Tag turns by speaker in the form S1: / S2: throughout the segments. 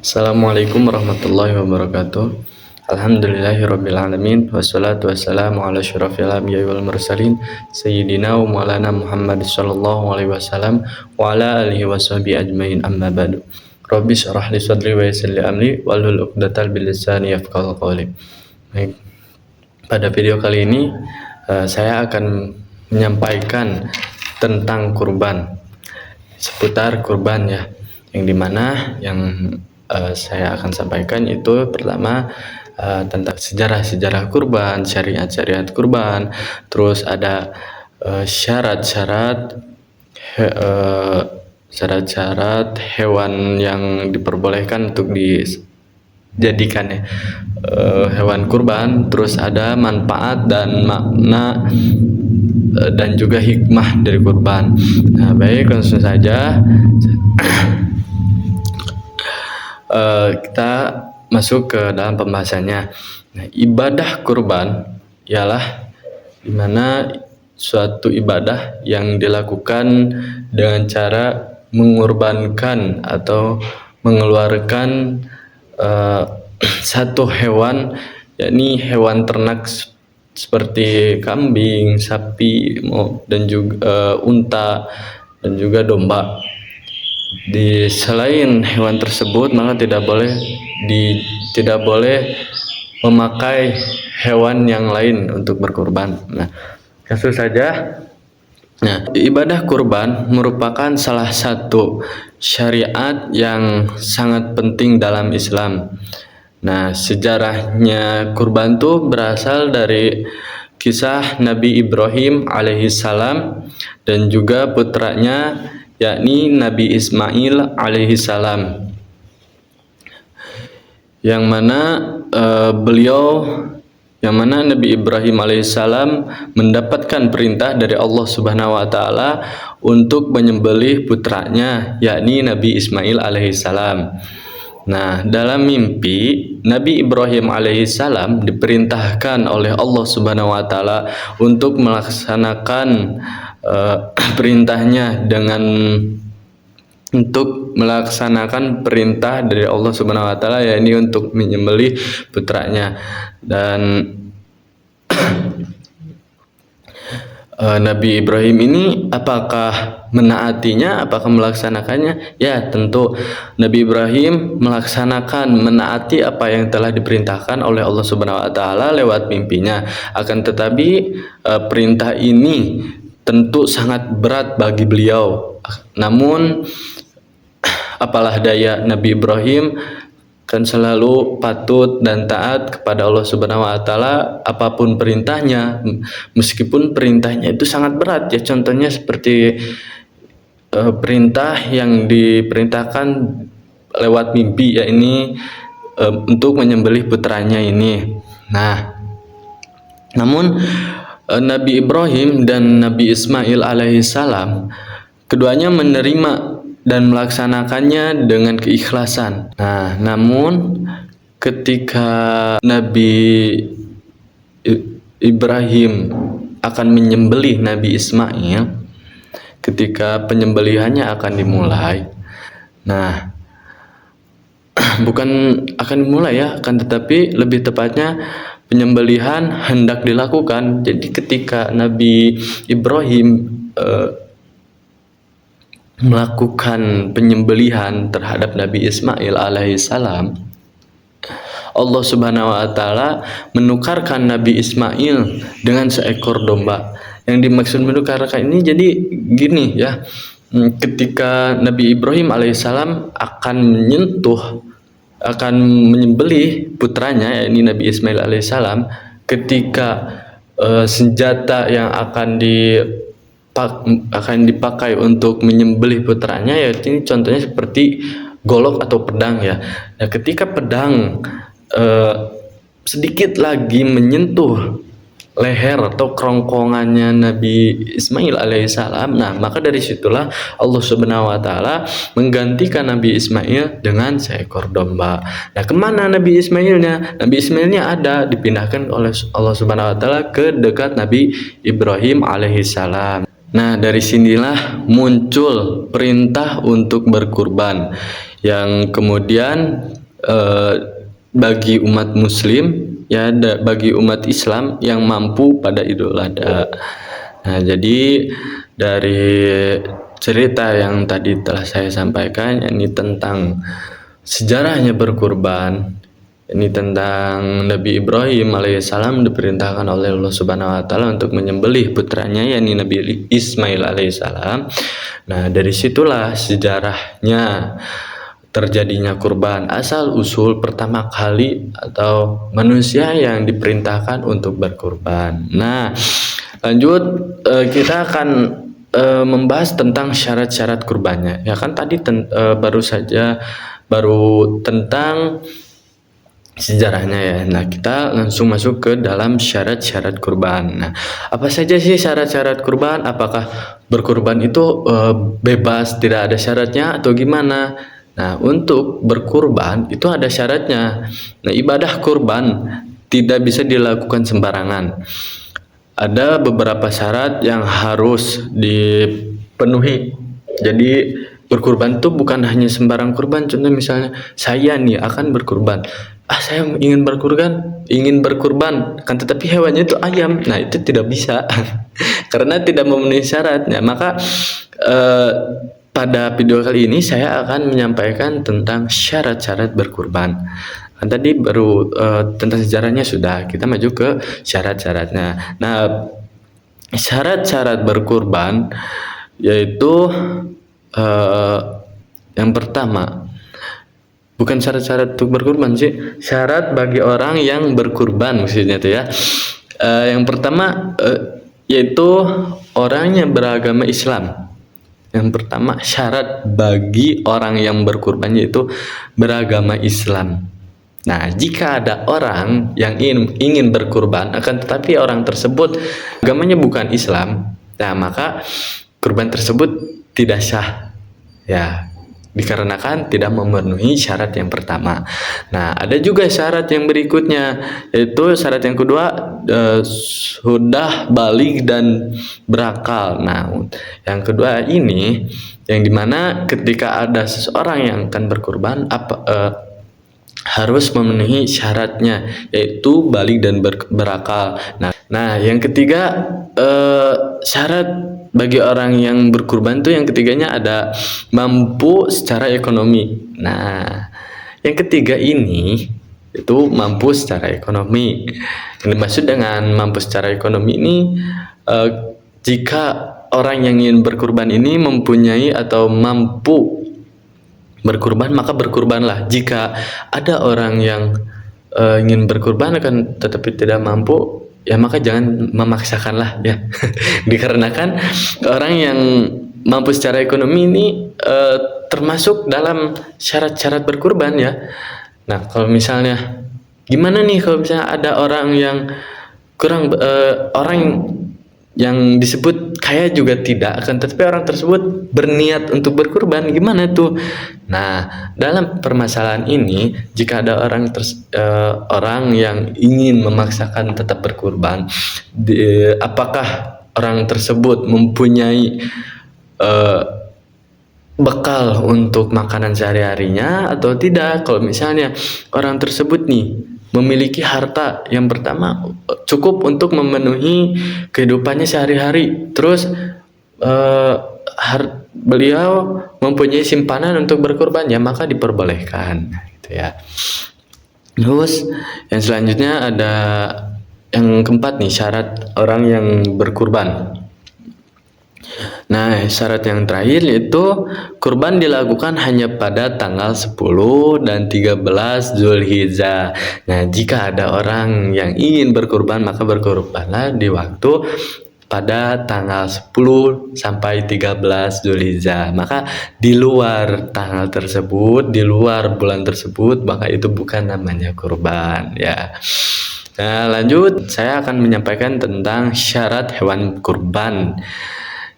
S1: Assalamualaikum warahmatullahi wabarakatuh. Alhamdulillahirabbil alamin wassalatu wassalamu ala asyrofil anbiya'i wal mursalin sayyidina wa maulana Muhammad sallallahu alaihi wasallam wa ala alihi washabihi ajmain, amma ba'du. Rabbi shrah li sadri wa yassir li amri wahlul 'uqdatal bil lisani yafqahu qawli. Baik. Pada video kali ini saya akan menyampaikan tentang kurban, seputar kurban ya, yang dimana saya akan sampaikan itu pertama tentang sejarah-sejarah kurban, syariat-syariat kurban, terus ada syarat-syarat syarat-syarat hewan yang diperbolehkan untuk dijadikan hewan kurban, terus ada manfaat dan makna dan juga hikmah dari kurban. Nah, baik, langsung saja kita masuk ke dalam pembahasannya. Nah, ibadah kurban ialah dimana suatu ibadah yang dilakukan dengan cara mengorbankan atau mengeluarkan satu hewan, yakni hewan ternak seperti kambing, sapi, dan juga unta dan juga domba. Di selain hewan tersebut, maka tidak boleh memakai hewan yang lain untuk berkurban. Nah, langsung saja. Nah, ibadah kurban merupakan salah satu syariat yang sangat penting dalam Islam. Nah, sejarahnya kurban itu berasal dari kisah Nabi Ibrahim alaihissalam dan juga putranya, yakni Nabi Ismail alaihissalam, yang mana Nabi Ibrahim alaihissalam mendapatkan perintah dari Allah Subhanahu wa taala untuk menyembelih putranya, yakni Nabi Ismail alaihissalam. Nah, dalam mimpi Nabi Ibrahim alaihissalam diperintahkan oleh Allah Subhanahu wa taala untuk melaksanakan perintahnya untuk melaksanakan perintah dari Allah Subhanahu wa taala, yakni untuk menyembelih putranya. Dan Nabi Ibrahim ini apakah menaatinya, apakah melaksanakannya? Ya, tentu Nabi Ibrahim menaati apa yang telah diperintahkan oleh Allah Subhanahu wa taala lewat mimpinya. Akan tetapi perintah ini tentu sangat berat bagi beliau. Namun apalah daya, Nabi Ibrahim kan selalu patut dan taat kepada Allah Subhanahu wa taala apapun perintahnya, meskipun perintahnya itu sangat berat ya. Contohnya seperti perintah yang diperintahkan lewat mimpi, ya ini untuk menyembelih putranya ini. Nah, namun Nabi Ibrahim dan Nabi Ismail alaihissalam keduanya menerima dan melaksanakannya dengan keikhlasan. Nah, namun ketika Nabi Ibrahim akan menyembelih Nabi Ismail, ketika penyembelihannya akan dimulai, nah bukan akan dimulai ya, akan tetapi lebih tepatnya penyembelihan hendak dilakukan. Jadi ketika Nabi Ibrahim melakukan penyembelihan terhadap Nabi Ismail alaihissalam, Allah Subhanahu wa taala menukarkan Nabi Ismail dengan seekor domba. Yang dimaksud menukarkan ini jadi gini ya, ketika Nabi Ibrahim alaihissalam akan menyembelih putranya, yakni Nabi Ismail alaihissalam, ketika senjata yang akan dipakai untuk menyembelih putranya, yaitu ini contohnya seperti golok atau pedang ya. Nah, ketika pedang sedikit lagi menyentuh leher atau kerongkongannya Nabi Ismail alaihissalam, nah maka dari situlah Allah Subhanahu wa taala menggantikan Nabi Ismail dengan seekor domba. Nah, kemana Nabi Ismailnya? Nabi Ismailnya ada dipindahkan oleh Allah Subhanahu wa taala ke dekat Nabi Ibrahim alaihissalam. Nah, dari sinilah muncul perintah untuk berkurban, yang kemudian bagi umat muslim ya, bagi umat Islam yang mampu pada Idul Adha. Nah, jadi dari cerita yang tadi telah saya sampaikan, ini tentang sejarahnya berkurban, ini tentang Nabi Ibrahim alaihissalam diperintahkan oleh Allah Subhanahu wa taala untuk menyembelih putranya yakni Nabi Ismail alaihissalam. Nah, dari situlah sejarahnya terjadinya kurban, asal usul pertama kali atau manusia yang diperintahkan untuk berkurban. Nah, lanjut kita akan membahas tentang syarat-syarat kurbannya. Ya kan tadi baru tentang sejarahnya ya. Nah, kita langsung masuk ke dalam syarat-syarat kurban. Nah, apa saja sih syarat-syarat kurban? Apakah berkurban itu bebas, tidak ada syaratnya atau gimana? Nah, untuk berkurban itu ada syaratnya. Nah, ibadah kurban tidak bisa dilakukan sembarangan. Ada beberapa syarat yang harus dipenuhi. Jadi berkurban itu bukan hanya sembarang kurban. Contoh misalnya saya nih akan berkurban. Saya ingin berkurban kan, tetapi hewannya itu ayam. Nah, itu tidak bisa karena tidak memenuhi syaratnya. Maka pada video kali ini saya akan menyampaikan tentang syarat-syarat berkurban. Kan tadi baru tentang sejarahnya sudah, kita maju ke syarat-syaratnya. Nah, syarat-syarat berkurban yaitu yang pertama, bukan syarat-syarat untuk berkurban sih, syarat bagi orang yang berkurban maksudnya tuh ya. Yang pertama yaitu orang yang beragama Islam. Yang pertama, syarat bagi orang yang berkurban yaitu beragama Islam. Nah, jika ada orang yang ingin berkurban akan tetapi orang tersebut agamanya bukan Islam, nah maka kurban tersebut tidak sah ya, dikarenakan tidak memenuhi syarat yang pertama. Nah, ada juga syarat yang berikutnya, yaitu syarat yang kedua sudah baligh dan berakal. Nah, yang kedua ini yang dimana ketika ada seseorang yang akan berkurban harus memenuhi syaratnya, yaitu baligh dan berakal. Nah, yang ketiga syarat bagi orang yang berkurban itu yang ketiganya ada mampu secara ekonomi. Nah, yang ketiga ini itu mampu secara ekonomi. Yang dimaksud dengan mampu secara ekonomi ini jika orang yang ingin berkurban ini mempunyai atau mampu berkurban, maka berkurbanlah. Jika ada orang yang ingin berkurban akan tetapi tidak mampu, ya maka jangan memaksakanlah ya. Dikarenakan orang yang mampu secara ekonomi ini termasuk dalam syarat-syarat berkurban ya. Nah, kalau misalnya gimana nih kalau misalnya ada orang yang kurang orang yang disebut kaya juga tidak, akan tetapi orang tersebut berniat untuk berkurban, gimana tuh? Nah, dalam permasalahan ini jika ada orang yang ingin memaksakan tetap berkurban, apakah orang tersebut mempunyai bekal untuk makanan sehari-harinya atau tidak? Kalau misalnya orang tersebut nih memiliki harta yang pertama cukup untuk memenuhi kehidupannya sehari-hari, terus beliau mempunyai simpanan untuk berkurban, ya maka diperbolehkan gitu ya. Terus yang selanjutnya ada yang keempat nih, syarat orang yang berkurban. Nah, syarat yang terakhir yaitu kurban dilakukan hanya pada tanggal 10 dan 13 Zulhijjah. Nah, jika ada orang yang ingin berkurban maka berkurbanlah di waktu pada tanggal 10 sampai 13 Zulhijjah. Maka di luar tanggal tersebut, di luar bulan tersebut, maka itu bukan namanya kurban ya. Nah, lanjut saya akan menyampaikan tentang syarat hewan kurban.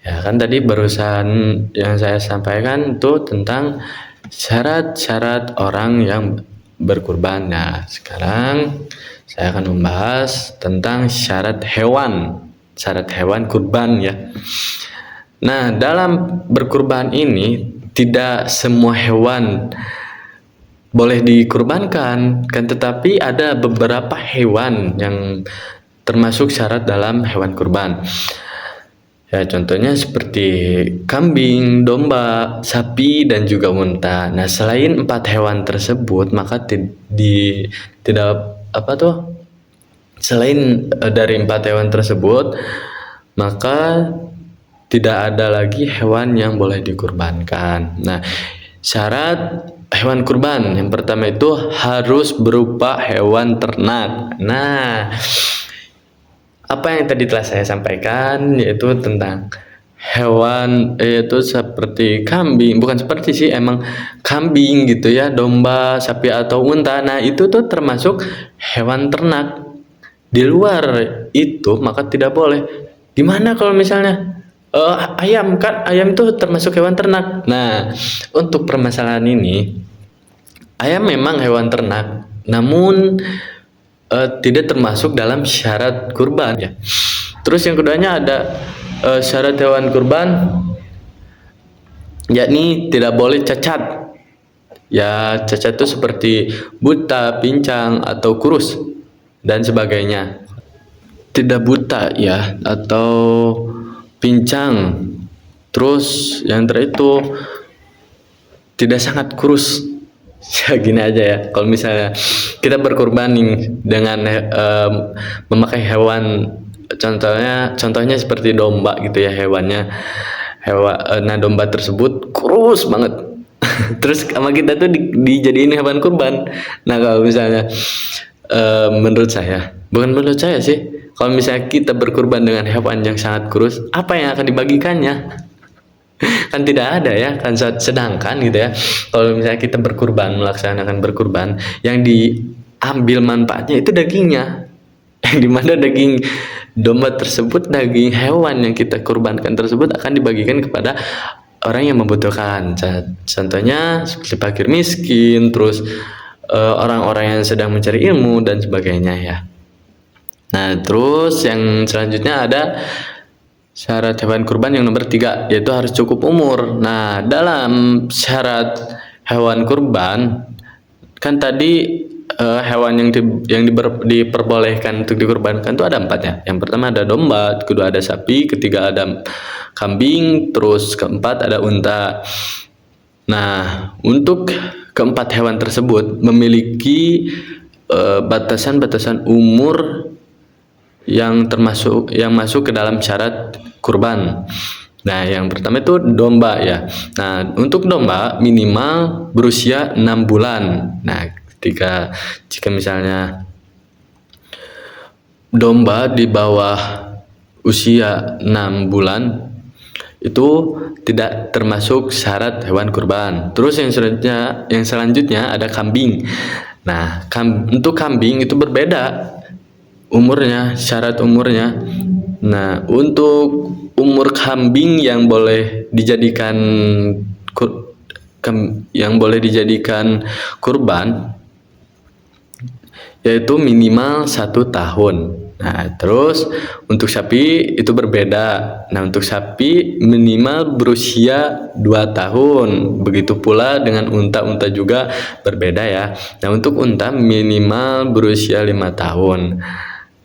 S1: Ya kan tadi barusan yang saya sampaikan itu tentang syarat-syarat orang yang berkurban. Nah, sekarang saya akan membahas tentang syarat hewan kurban ya. Nah, dalam berkurban ini tidak semua hewan boleh dikurbankan, kan, tetapi ada beberapa hewan yang termasuk syarat dalam hewan kurban. Ya, contohnya seperti kambing, domba, sapi, dan juga unta. Nah, selain 4 hewan tersebut, maka tidak apa tuh? Selain dari 4 hewan tersebut, maka tidak ada lagi hewan yang boleh dikurbankan. Nah, syarat hewan kurban yang pertama itu harus berupa hewan ternak. Nah, apa yang tadi telah saya sampaikan yaitu tentang hewan, yaitu seperti kambing, bukan seperti sih, emang kambing gitu ya, domba, sapi atau unta. Nah, itu tuh termasuk hewan ternak. Di luar itu maka tidak boleh. Gimana kalau misalnya ayam, kan ayam itu termasuk hewan ternak. Nah, untuk permasalahan ini, ayam memang hewan ternak, namun tidak termasuk dalam syarat kurban ya. Terus yang keduanya ada syarat hewan kurban, yakni tidak boleh cacat. Ya, cacat itu seperti buta, pincang, atau kurus dan sebagainya. Tidak buta ya, atau pincang. Terus yang terakhir itu tidak sangat kurus. Ya, gini aja ya, kalau misalnya kita berkurban dengan memakai hewan, contohnya seperti domba gitu ya, hewannya nah, domba tersebut kurus banget. Terus sama kita tuh dijadiin hewan kurban. Nah, kalau misalnya menurut saya, bukan menurut saya sih, kalau misalnya kita berkurban dengan hewan yang sangat kurus, apa yang akan dibagikannya? Kan tidak ada ya, kan. Sedangkan gitu ya, kalau misalnya kita berkurban, melaksanakan berkurban, yang diambil manfaatnya itu dagingnya, yang dimana daging domba tersebut, daging hewan yang kita kurbankan tersebut akan dibagikan kepada orang yang membutuhkan. Contohnya seperti fakir miskin, terus orang-orang yang sedang mencari ilmu dan sebagainya ya. Nah, terus yang selanjutnya ada syarat hewan kurban yang nomor 3, yaitu harus cukup umur. Nah, dalam syarat hewan kurban, kan tadi hewan yang diperbolehkan untuk dikurbankan itu ada 4 ya. Yang pertama ada domba, kedua ada sapi, ketiga ada kambing, terus keempat ada unta. Nah, untuk keempat hewan tersebut memiliki batasan-batasan umur yang masuk ke dalam syarat kurban. Nah, yang pertama itu domba ya. Nah, untuk domba minimal berusia 6 bulan. Nah, jika misalnya domba di bawah usia 6 bulan itu tidak termasuk syarat hewan kurban. Terus yang selanjutnya ada kambing. Nah, untuk kambing itu berbeda umurnya, syarat umurnya. Nah, untuk umur kambing yang boleh dijadikan kurban yaitu minimal 1 tahun. Nah, terus untuk sapi itu berbeda. Nah, untuk sapi minimal berusia 2 tahun. Begitu pula dengan unta juga berbeda ya. Nah, untuk unta minimal berusia 5 tahun.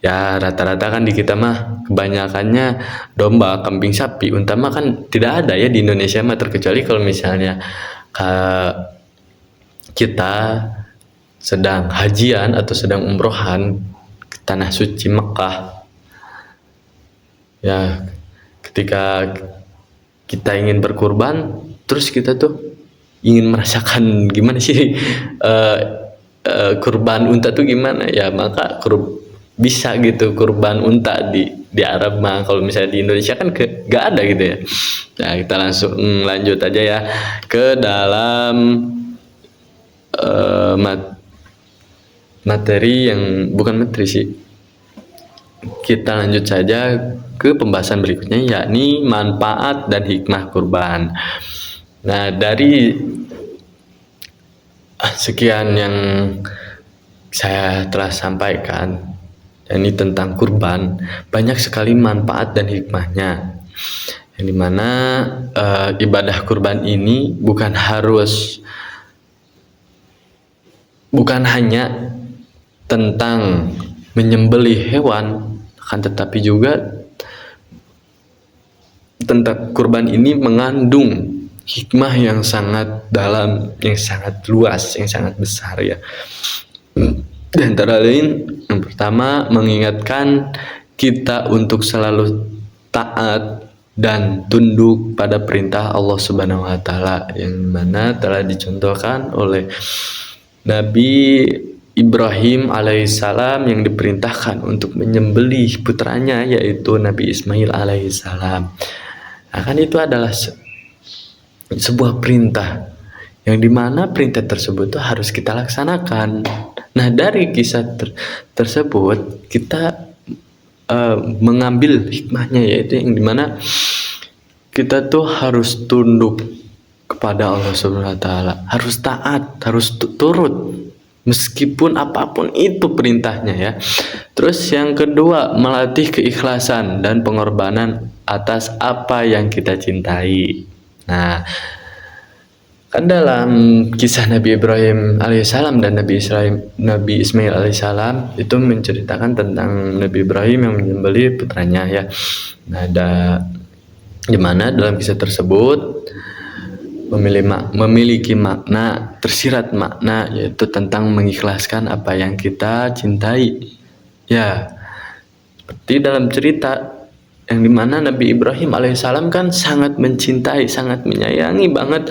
S1: Ya, rata-rata kan di kita mah kebanyakannya domba, kambing, sapi. Unta mah kan tidak ada ya di Indonesia mah, terkecuali kalau misalnya kita sedang hajian atau sedang umrohan ke tanah suci Mekah. Ya, ketika kita ingin berkurban, terus kita tuh ingin merasakan gimana sih kurban unta tuh gimana ya, maka bisa gitu kurban unta di Arab mah. Kalau misalnya di Indonesia kan gak ada gitu ya. Nah, kita langsung lanjut aja ya ke dalam materi yang bukan materi sih. Kita lanjut saja ke pembahasan berikutnya, yakni manfaat dan hikmah kurban. Nah, dari sekian yang saya telah sampaikan, ini tentang kurban, banyak sekali manfaat dan hikmahnya. yang dimana ibadah kurban ini bukan hanya tentang menyembelih hewan, akan tetapi juga tentang kurban ini mengandung hikmah yang sangat dalam, yang sangat luas, yang sangat besar ya. Di antara lain, yang pertama mengingatkan kita untuk selalu taat dan tunduk pada perintah Allah Subhanahu wa taala yang mana telah dicontohkan oleh Nabi Ibrahim alaihissalam yang diperintahkan untuk menyembelih putranya yaitu Nabi Ismail alaihissalam. Akan itu adalah sebuah perintah yang dimana perintah tersebut itu harus kita laksanakan. Nah dari kisah tersebut kita mengambil hikmahnya, yaitu yang dimana kita tuh harus tunduk kepada Allah Subhanahu wa taala, harus taat, harus turut meskipun apapun itu perintahnya ya. Terus yang kedua, melatih keikhlasan dan pengorbanan atas apa yang kita cintai. Nah, kan dalam kisah Nabi Ibrahim alaihissalam dan Nabi Ismail alaihissalam itu menceritakan tentang Nabi Ibrahim yang menyembelih putranya ya. Nah, di mana dalam kisah tersebut memiliki makna, tersirat makna, yaitu tentang mengikhlaskan apa yang kita cintai. Ya, seperti dalam cerita yang dimana Nabi Ibrahim alaihissalam kan sangat mencintai, sangat menyayangi banget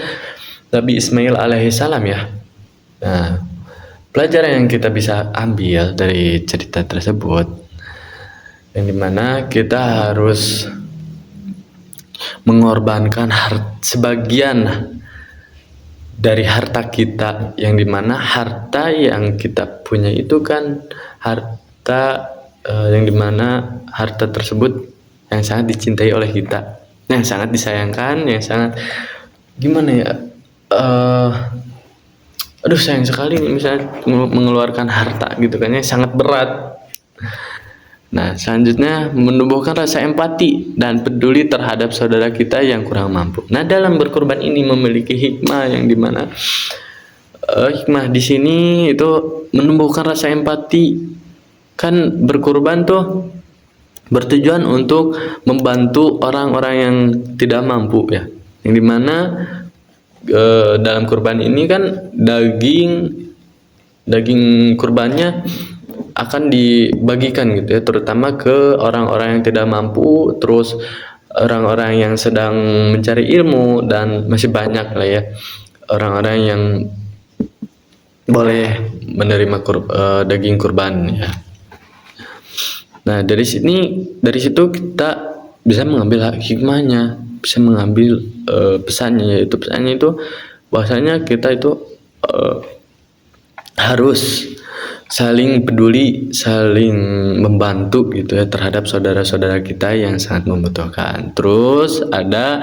S1: Nabi Ismail alaihissalam ya. Nah, pelajaran yang kita bisa ambil dari cerita tersebut yang dimana kita harus mengorbankan sebagian dari harta kita, yang dimana harta yang kita punya itu kan harta yang dimana harta tersebut yang sangat dicintai oleh kita, yang sangat disayangkan, yang sangat gimana ya, aduh sayang sekali nih misalnya mengeluarkan harta gitu kan ya, sangat berat. Nah selanjutnya menumbuhkan rasa empati dan peduli terhadap saudara kita yang kurang mampu. Nah dalam berkorban ini memiliki hikmah yang dimana hikmah di sini itu menumbuhkan rasa empati. Kan berkorban tuh bertujuan untuk membantu orang-orang yang tidak mampu ya, yang dimana dalam kurban ini kan daging kurbannya akan dibagikan gitu ya, terutama ke orang-orang yang tidak mampu, terus orang-orang yang sedang mencari ilmu, dan masih banyak lah ya orang-orang yang boleh menerima daging kurban ya. Nah dari situ kita bisa mengambil hikmahnya, bisa mengambil pesannya, yaitu pesannya itu bahwasanya kita itu harus saling peduli, saling membantu gitu ya terhadap saudara-saudara kita yang sangat membutuhkan. Terus ada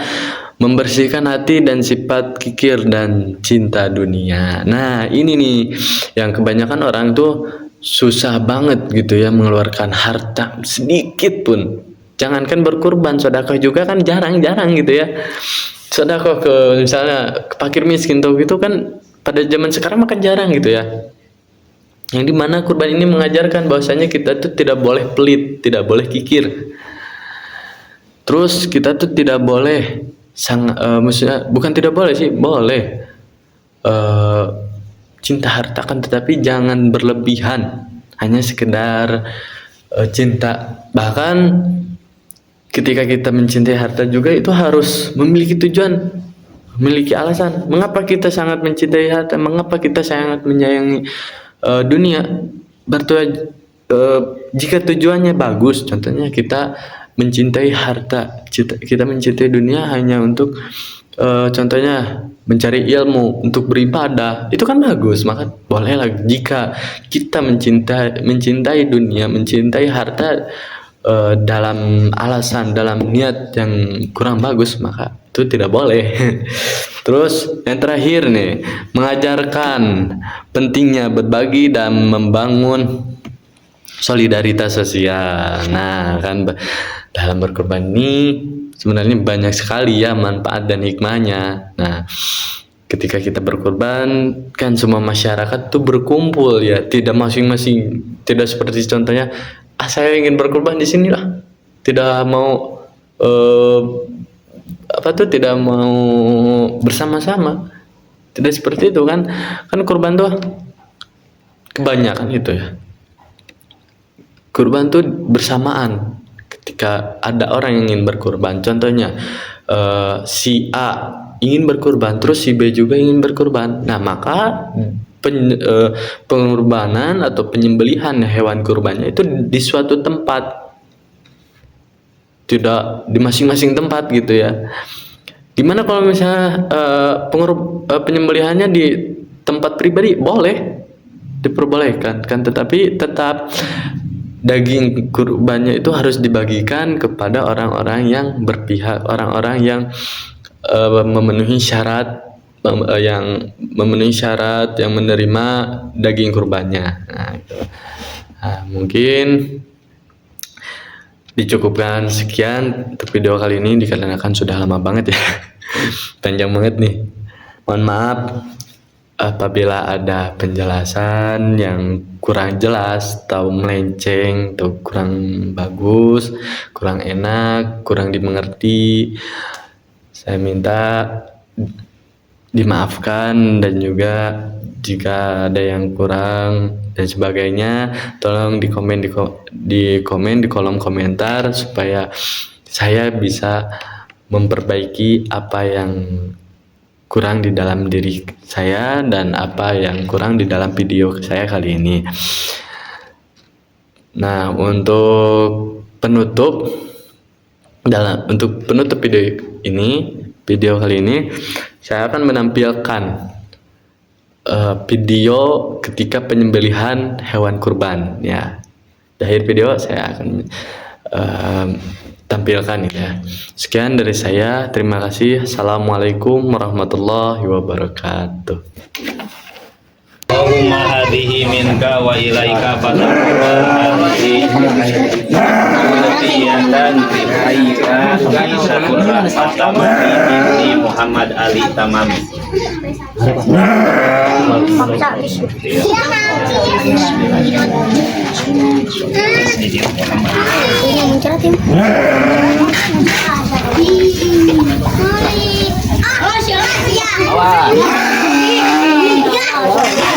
S1: membersihkan hati dan sifat kikir dan cinta dunia. Nah ini nih yang kebanyakan orang tuh susah banget gitu ya mengeluarkan harta sedikit pun. Jangankan berkurban, sedekah juga kan jarang-jarang gitu ya. Sedekah ke misalnya ke fakir miskin tuh gitu kan pada zaman sekarang makan jarang gitu ya. Yang dimana kurban ini mengajarkan bahwasanya kita tuh tidak boleh pelit, tidak boleh kikir. Terus kita tuh tidak boleh maksudnya bukan tidak boleh sih, boleh cinta harta kan, tetapi jangan berlebihan, hanya sekedar cinta. Bahkan ketika kita mencintai harta juga itu harus memiliki tujuan, memiliki alasan. Mengapa kita sangat mencintai harta? Mengapa kita sangat menyayangi dunia? Jika tujuannya bagus, contohnya kita mencintai harta, kita mencintai dunia hanya untuk contohnya mencari ilmu, untuk beribadah, itu kan bagus, maka bolehlah. Jika kita mencintai dunia, mencintai harta dalam alasan, dalam niat yang kurang bagus, maka itu tidak boleh. Terus yang terakhir nih, mengajarkan pentingnya berbagi dan membangun solidaritas sosial. Nah kan dalam berkorban ini sebenarnya banyak sekali ya manfaat dan hikmahnya. Nah, ketika kita berkurban kan semua masyarakat tuh berkumpul ya, tidak masing-masing, tidak seperti contohnya saya ingin berkurban di sini lah, tidak mau tidak mau bersama-sama, tidak seperti itu kan kurban tuh kebanyakan itu ya, kurban tuh bersamaan. Ketika ada orang yang ingin berkurban, contohnya si A ingin berkurban, terus si B juga ingin berkurban. Nah, maka pengorbanan atau penyembelihan hewan kurbannya itu di suatu tempat, tidak di masing-masing tempat gitu ya. Gimana kalau misalnya penyembelihannya di tempat pribadi? Boleh, diperbolehkan kan, tetapi tetap daging kurbannya itu harus dibagikan kepada orang-orang yang berpihak, orang-orang yang memenuhi syarat yang menerima daging kurbannya. Nah, itu. Nah, mungkin dicukupkan sekian untuk video kali ini dikarenakan sudah lama banget ya. Panjang banget nih. Mohon maaf apabila ada penjelasan yang kurang jelas atau melenceng atau kurang bagus, kurang enak, kurang dimengerti. Saya minta dimaafkan, dan juga jika ada yang kurang dan sebagainya tolong di komen di kolom komentar supaya saya bisa memperbaiki apa yang kurang di dalam diri saya dan apa yang kurang di dalam video saya kali ini. Nah, untuk penutup video kali ini saya akan menampilkan video ketika penyembelihan hewan kurban ya. Di akhir video saya akan tampilkan ya. Sekian dari saya, terima kasih. Assalamualaikum warahmatullahi wabarakatuh.
S2: Allahumma hadhihi minka wa ilaika fataqabbal hadhihi tiyatan bihaika kaisatul rahmat tamami Muhammad Ali Tamam.
S3: Awas.